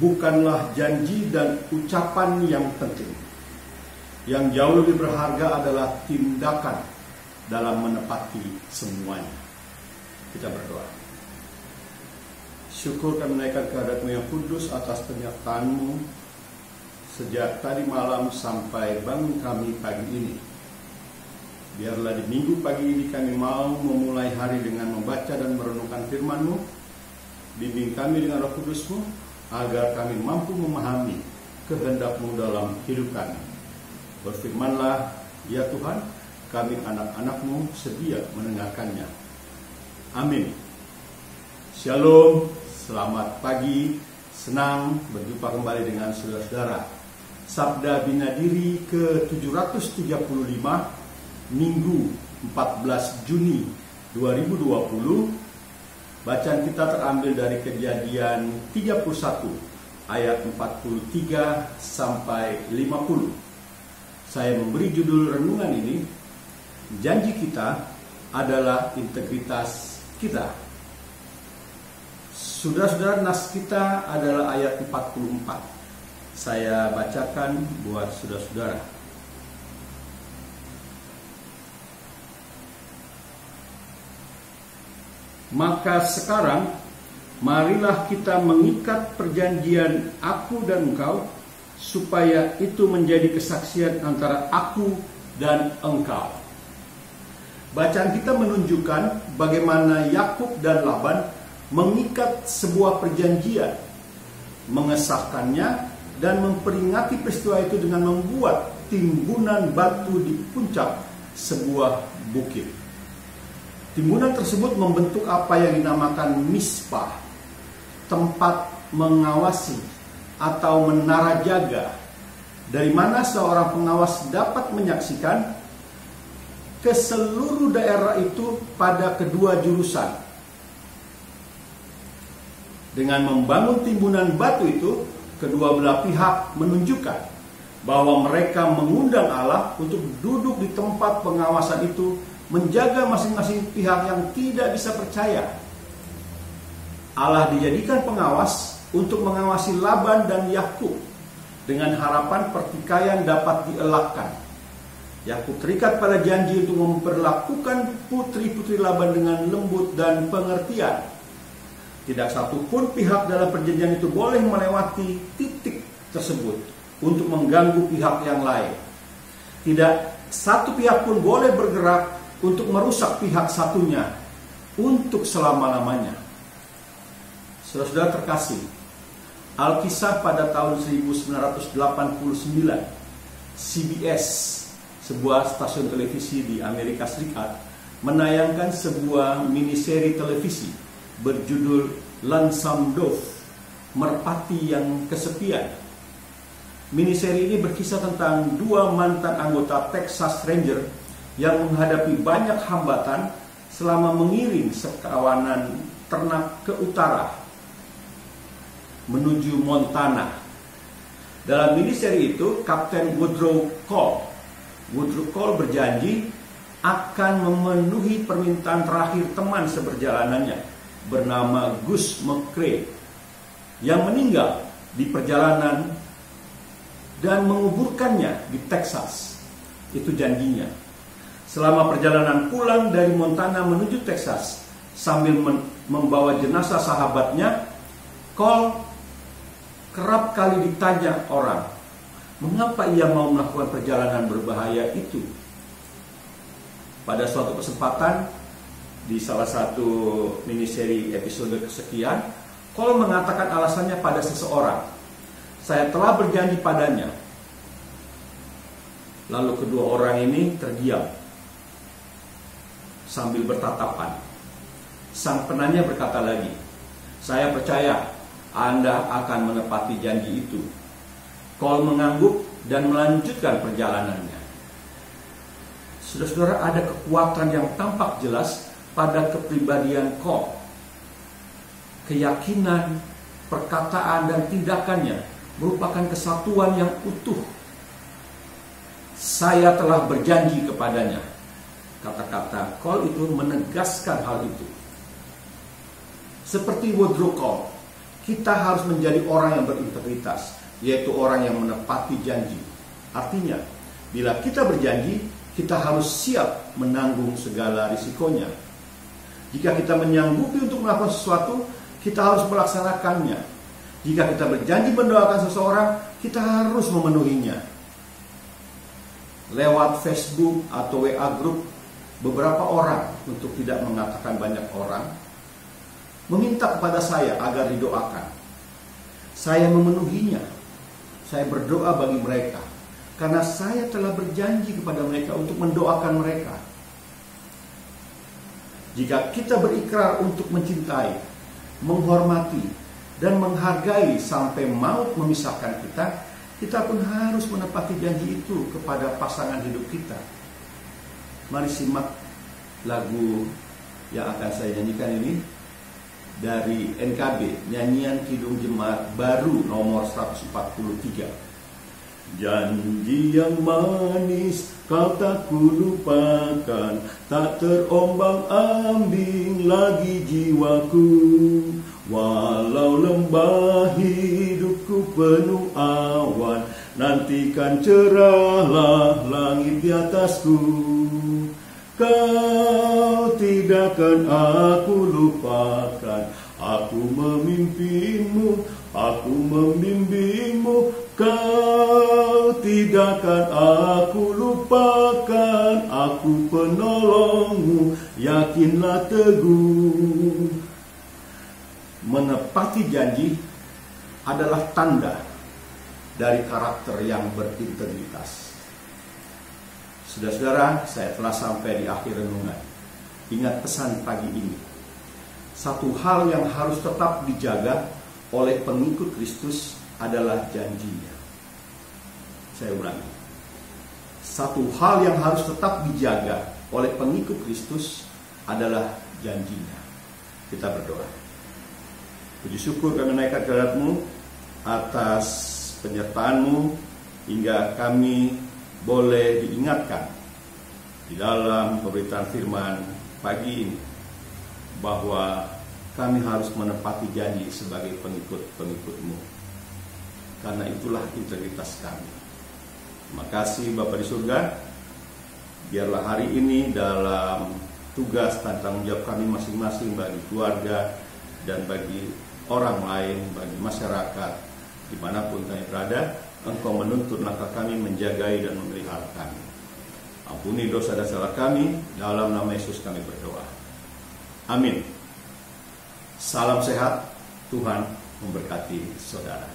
bukanlah janji dan ucapan yang penting. Yang jauh lebih berharga adalah tindakan dalam menepati semuanya. Kita berdoa. Syukur kami menaikkan kehadirat-Mu yang kudus atas penyertaan-Mu sejak tadi malam sampai bangun kami pagi ini. Biarlah di minggu pagi ini kami mau memulai hari dengan membaca dan merenungkan firman-Mu. Bimbing kami dengan Roh Kudus-Mu agar kami mampu memahami kehendak-Mu dalam hidup kami. Berfirmanlah, ya Tuhan, kami anak-anak-Mu sedia mendengarkannya. Amin. Shalom, selamat pagi, senang berjumpa kembali dengan saudara-saudara. Sabda Bina Diri ke-735, Minggu 14 Juni 2020. Bacaan kita terambil dari Kejadian 31 ayat 43 sampai 50. Saya memberi judul renungan ini, janji kita adalah integritas kita. Saudara-saudara, nas kita adalah ayat 44. Saya bacakan buat saudara-saudara. Maka sekarang, marilah kita mengikat perjanjian aku dan engkau, supaya itu menjadi kesaksian antara aku dan engkau. Bacaan kita menunjukkan bagaimana Yakub dan Laban mengikat sebuah perjanjian, mengesahkannya, dan memperingati peristiwa itu dengan membuat timbunan batu di puncak sebuah bukit. Timbunan tersebut membentuk apa yang dinamakan Mizpah, tempat mengawasi atau menara jaga, dari mana seorang pengawas dapat menyaksikan ke seluruh daerah itu pada kedua jurusan. Dengan membangun timbunan batu itu, kedua belah pihak menunjukkan bahwa mereka mengundang Allah untuk duduk di tempat pengawasan itu, menjaga masing-masing pihak yang tidak bisa percaya. Allah dijadikan pengawas untuk mengawasi Laban dan Yakub dengan harapan pertikaian dapat dielakkan. Yakub terikat pada janji untuk memperlakukan putri-putri Laban dengan lembut dan pengertian. Tidak satu pun pihak dalam perjanjian itu boleh melewati titik tersebut untuk mengganggu pihak yang lain. Tidak satu pihak pun boleh bergerak untuk merusak pihak satunya untuk selama-lamanya. Saudara-saudara terkasih, Alkisah pada tahun 1989, CBS, sebuah stasiun televisi di Amerika Serikat, menayangkan sebuah miniseri televisi berjudul Lonesome Dove, Merpati yang Kesepian. Miniseri ini berkisah tentang dua mantan anggota Texas Ranger yang menghadapi banyak hambatan selama mengiring sekawanan ternak ke utara menuju Montana. Dalam miniseri itu, Kapten Woodrow Cole berjanji akan memenuhi permintaan terakhir teman seperjalanannya bernama Gus McCrae yang meninggal di perjalanan dan menguburkannya di Texas. Itu janjinya. Selama perjalanan pulang dari Montana menuju Texas sambil membawa jenazah sahabatnya, Cole kerap kali ditanya orang, mengapa ia mau melakukan perjalanan berbahaya itu. Pada suatu kesempatan, di salah satu miniseri episode kesekian, Cole mengatakan alasannya pada seseorang, saya telah berjanji padanya. Lalu kedua orang ini terdiam sambil bertatapan. Sang penanya berkata lagi, saya percaya Anda akan menepati janji itu. Cole mengangguk dan melanjutkan perjalanannya. Saudara-saudara, ada kekuatan yang tampak jelas pada kepribadian Cole. Keyakinan, perkataan, dan tindakannya merupakan kesatuan yang utuh. Saya telah berjanji kepadanya. Kata-kata Cole itu menegaskan hal itu. Seperti Woodrow Cole, kita harus menjadi orang yang berintegritas, yaitu orang yang menepati janji. Artinya, bila kita berjanji, kita harus siap menanggung segala risikonya. Jika kita menyanggupi untuk melakukan sesuatu, kita harus melaksanakannya. Jika kita berjanji mendoakan seseorang, kita harus memenuhinya. Lewat Facebook atau WA group, beberapa orang, untuk tidak mengatakan banyak orang, meminta kepada saya agar didoakan. Saya memenuhinya. Saya berdoa bagi mereka, karena saya telah berjanji kepada mereka untuk mendoakan mereka. Jika kita berikrar untuk mencintai, menghormati, dan menghargai sampai maut memisahkan kita, kita pun harus menepati janji itu kepada pasangan hidup kita. Mari simak lagu yang akan saya nyanyikan ini dari NKB, Nyanyian Kidung Jemaat Baru nomor 143. Janji yang manis kau tak kulupakan, tak terombang-ambing lagi jiwaku. Walau lembah hidupku penuh awan, nantikan cerahlah langit di atasku. Kau tidakkan aku lupakan, aku memimpinmu, aku membimbingmu. Kau tidakkan aku lupakan, aku penolongmu, yakinlah teguh. Menepati janji adalah tanda dari karakter yang berintegritas. Saudara-saudara, saya telah sampai di akhir renungan. Ingat pesan pagi ini. Satu hal yang harus tetap dijaga oleh pengikut Kristus adalah janjinya. Saya ulangi. Satu hal yang harus tetap dijaga oleh pengikut Kristus adalah janjinya. Kita berdoa. Puji syukur kami naikkan kehadirat-Mu atas penyertaan-Mu hingga kami boleh diingatkan di dalam pemberitaan firman pagi ini bahwa kami harus menepati janji sebagai pengikut-pengikut-Mu, karena itulah integritas kami. Terima kasih Bapa di surga. Biarlah hari ini dalam tugas dan tanggung jawab kami masing-masing bagi keluarga dan bagi orang lain, bagi masyarakat dimanapun kami berada, Engkau menuntut langkah kami, menjagai dan memelihara kami. Ampuni dosa dan salah kami, dalam nama Yesus kami berdoa. Amin. Salam sehat, Tuhan memberkati saudara.